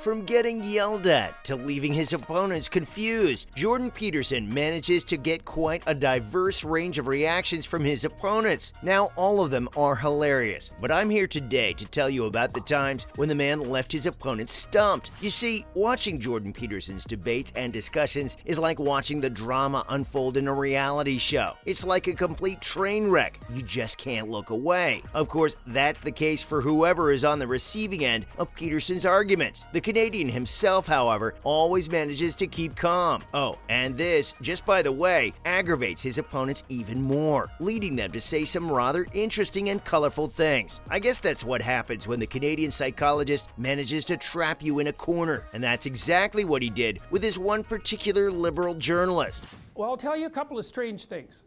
From getting yelled at to leaving his opponents confused, Jordan Peterson manages to get quite a diverse range of reactions from his opponents. Now, all of them are hilarious, but I'm here today to tell you about the times when the man left his opponents stumped. You see, watching Jordan Peterson's debates and discussions is like watching the drama unfold in a reality show. It's like a complete train wreck. You just can't look away. Of course, that's the case for whoever is on the receiving end of Peterson's arguments. The Canadian himself, however, always manages to keep calm. Oh, and this, just by the way, aggravates his opponents even more, leading them to say some rather interesting and colorful things. I guess that's what happens when the Canadian psychologist manages to trap you in a corner, and that's exactly what he did with this one particular liberal journalist. Well, I'll tell you a couple of strange things,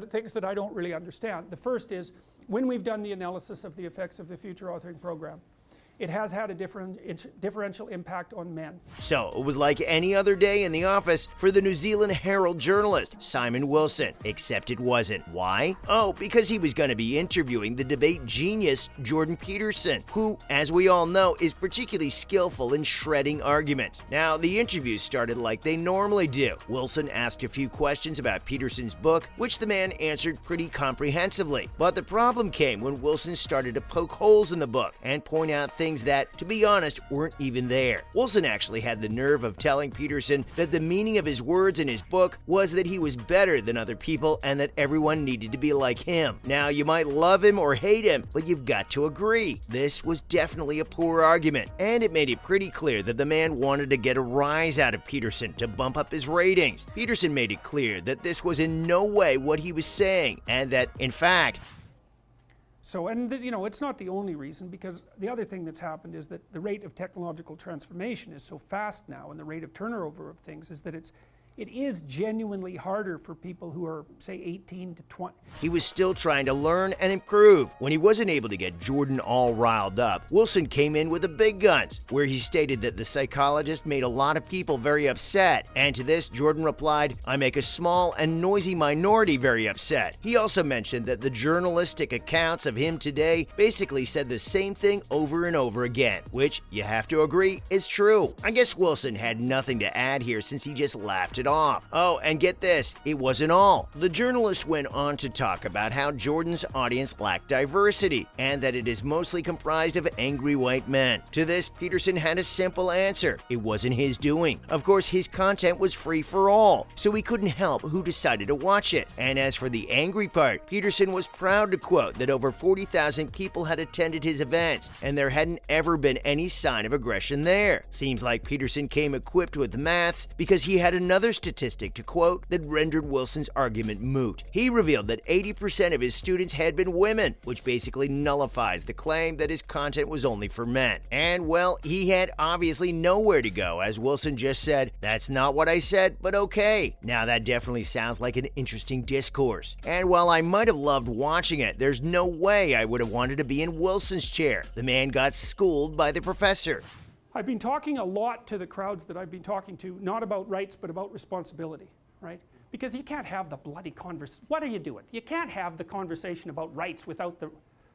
things that I don't really understand. The first is, when we've done the analysis of the effects of the future authoring program, it has had a differential impact on men. So it was like any other day in the office for the New Zealand Herald journalist, Simon Wilson, except it wasn't. Why? Oh, because he was going to be interviewing the debate genius Jordan Peterson, who, as we all know, is particularly skillful in shredding arguments. Now, the interviews started like they normally do. Wilson asked a few questions about Peterson's book, which the man answered pretty comprehensively. But the problem came when Wilson started to poke holes in the book and point out things that, to be honest, weren't even there. Wilson actually had the nerve of telling Peterson that the meaning of his words in his book was that he was better than other people and that everyone needed to be like him. Now, you might love him or hate him, but you've got to agree, this was definitely a poor argument, and it made it pretty clear that the man wanted to get a rise out of Peterson to bump up his ratings. Peterson made it clear that this was in no way what he was saying, and that, in fact, it's not the only reason, because the other thing that's happened is that the rate of technological transformation is so fast now, and the rate of turnover of things is that it is genuinely harder for people who are, say, 18 to 20. He was still trying to learn and improve. When he wasn't able to get Jordan all riled up, Wilson came in with the big guns, where he stated that the psychologist made a lot of people very upset. And to this, Jordan replied, "I make a small and noisy minority very upset." He also mentioned that the journalistic accounts of him today basically said the same thing over and over again, which, you have to agree, is true. I guess Wilson had nothing to add here since he just laughed it off. Oh, and get this, it wasn't all. The journalist went on to talk about how Jordan's audience lacked diversity and that it is mostly comprised of angry white men. To this, Peterson had a simple answer. It wasn't his doing. Of course, his content was free for all, so he couldn't help who decided to watch it. And as for the angry part, Peterson was proud to quote that over 40,000 people had attended his events, and there hadn't ever been any sign of aggression there. Seems like Peterson came equipped with maths, because he had another statistic to quote that rendered Wilson's argument moot. He revealed that 80% of his students had been women, which basically nullifies the claim that his content was only for men. And, well, he had obviously nowhere to go, as Wilson just said, "That's not what I said, but okay." Now, that definitely sounds like an interesting discourse. And while I might have loved watching it, there's no way I would have wanted to be in Wilson's chair. The man got schooled by the professor. I've been talking a lot to the crowds that I've been talking to, not about rights, but about responsibility, right? Because you can't have the bloody conversation. What are you doing? You can't have the conversation about rights without the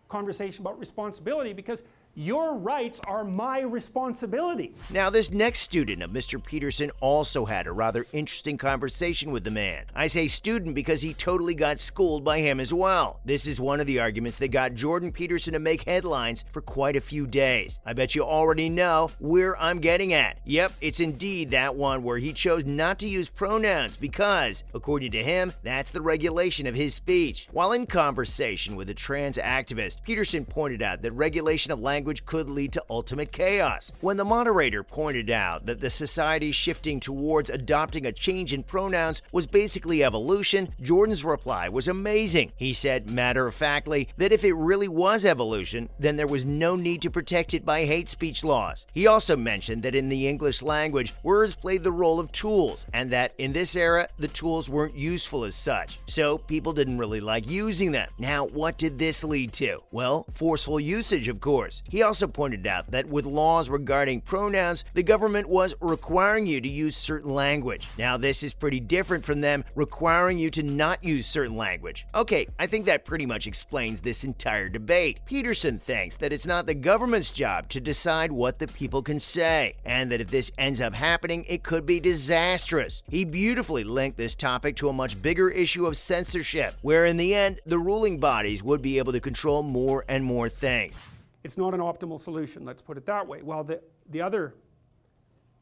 conversation about responsibility, because your rights are my responsibility. Now, this next student of Mr. Peterson also had a rather interesting conversation with the man. I say student because he totally got schooled by him as well. This is one of the arguments that got Jordan Peterson to make headlines for quite a few days. I bet you already know where I'm getting at. Yep, it's indeed that one where he chose not to use pronouns because, according to him, that's the regulation of his speech. While in conversation with a trans activist, Peterson pointed out that regulation of language could lead to ultimate chaos. When the moderator pointed out that the society shifting towards adopting a change in pronouns was basically evolution, Jordan's reply was amazing. He said matter-of-factly that if it really was evolution, then there was no need to protect it by hate speech laws. He also mentioned that in the English language, words played the role of tools, and that in this era, the tools weren't useful as such, so people didn't really like using them. Now, what did this lead to? Well, forceful usage, of course. He also pointed out that with laws regarding pronouns, the government was requiring you to use certain language. Now, this is pretty different from them requiring you to not use certain language. Okay, I think that pretty much explains this entire debate. Peterson thinks that it's not the government's job to decide what the people can say, and that if this ends up happening, it could be disastrous. He beautifully linked this topic to a much bigger issue of censorship, where in the end, the ruling bodies would be able to control more and more things. It's not an optimal solution, let's put it that way. Well, the other,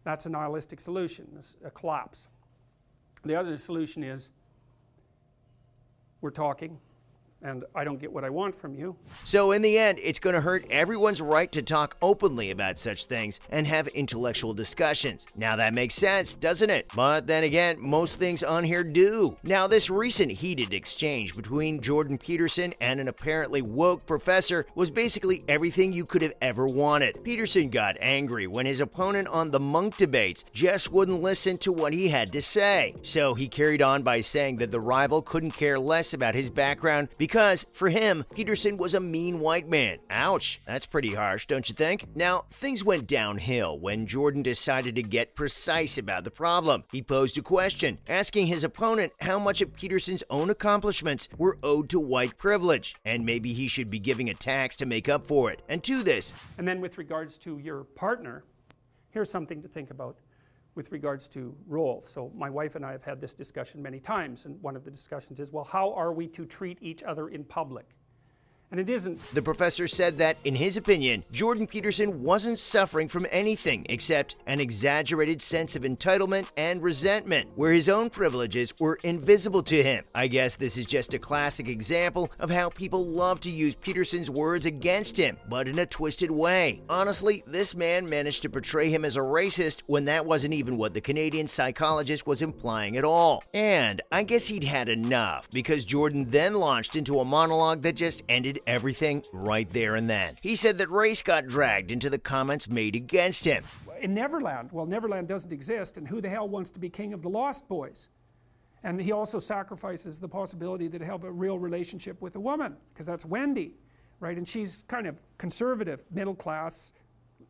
that's a nihilistic solution, a collapse. The other solution is, we're talking, and I don't get what I want from you. So in the end, it's going to hurt everyone's right to talk openly about such things and have intellectual discussions. Now that makes sense, doesn't it? But then again, most things on here do. Now, this recent heated exchange between Jordan Peterson and an apparently woke professor was basically everything you could have ever wanted. Peterson got angry when his opponent on the Monk debates just wouldn't listen to what he had to say. So he carried on by saying that the rival couldn't care less about his background because, for him, Peterson was a mean white man. Ouch, that's pretty harsh, don't you think? Now, things went downhill when Jordan decided to get precise about the problem. He posed a question, asking his opponent how much of Peterson's own accomplishments were owed to white privilege, and maybe he should be giving a tax to make up for it. And to this, and then with regards to your partner, here's something to think about with regards to roles. So my wife and I have had this discussion many times, and one of the discussions is, well, how are we to treat each other in public? And it isn't. The professor said that, in his opinion, Jordan Peterson wasn't suffering from anything except an exaggerated sense of entitlement and resentment, where his own privileges were invisible to him. I guess this is just a classic example of how people love to use Peterson's words against him, but in a twisted way. Honestly, this man managed to portray him as a racist when that wasn't even what the Canadian psychologist was implying at all. And I guess he'd had enough, because Jordan then launched into a monologue that just ended everything right there and then. He said that race got dragged into the comments made against him. In Neverland, well, Neverland doesn't exist, and who the hell wants to be king of the Lost Boys? And he also sacrifices the possibility that he'll have a real relationship with a woman, because that's Wendy, right? And she's kind of conservative, middle class,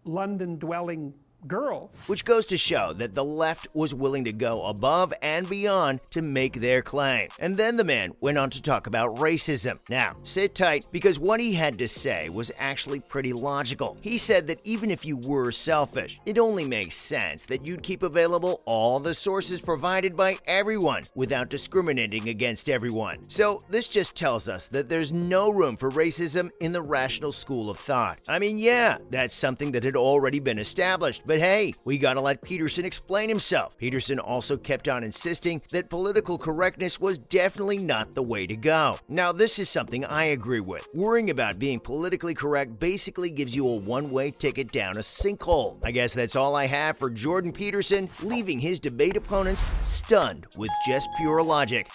London dwelling girl. Which goes to show that the left was willing to go above and beyond to make their claim. And then the man went on to talk about racism. Now, sit tight, because what he had to say was actually pretty logical. He said that even if you were selfish, it only makes sense that you'd keep available all the sources provided by everyone without discriminating against everyone. So this just tells us that there's no room for racism in the rational school of thought. I mean, yeah, that's something that had already been established, but hey, we gotta let Peterson explain himself. Peterson also kept on insisting that political correctness was definitely not the way to go. Now, this is something I agree with. Worrying about being politically correct basically gives you a one-way ticket down a sinkhole. I guess that's all I have for Jordan Peterson, leaving his debate opponents stunned with just pure logic.